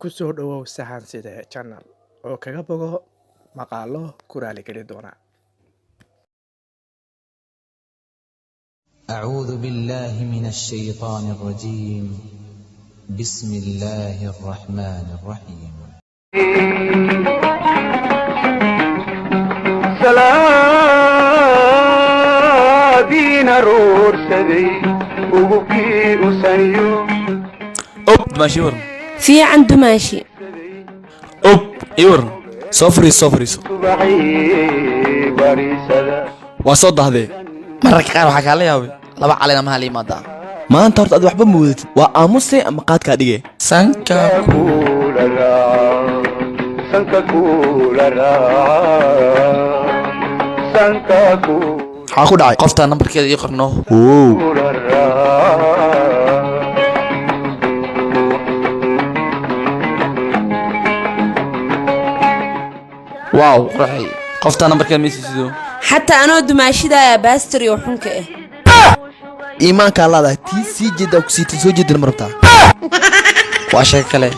ku soo dhawow sahan sida channel oo kaga bogo maqaalo ku raali geli doona. أعوذ بالله من الشيطان الرجيم بسم الله الرحمن الرحيم سلام رور سدي وبكي وسنيو ماشي ورن في عنده ماشي يورن صفري صبحي بريسدا وصد هذه mararka qaar waxa kala yaabay laba calina ma haliimada maanta horta ad waxba moodid waa aamusay ama qaadka dhige sanka ku dhacay qofta nambarkeeda ii qorno waaw qurxi qofta nambarkeeda ma siido حتى أنا دماشيدا باستري وحنكة iimaanka laada tii sii jeeda ku sii soo jeedin marabta waa shay kale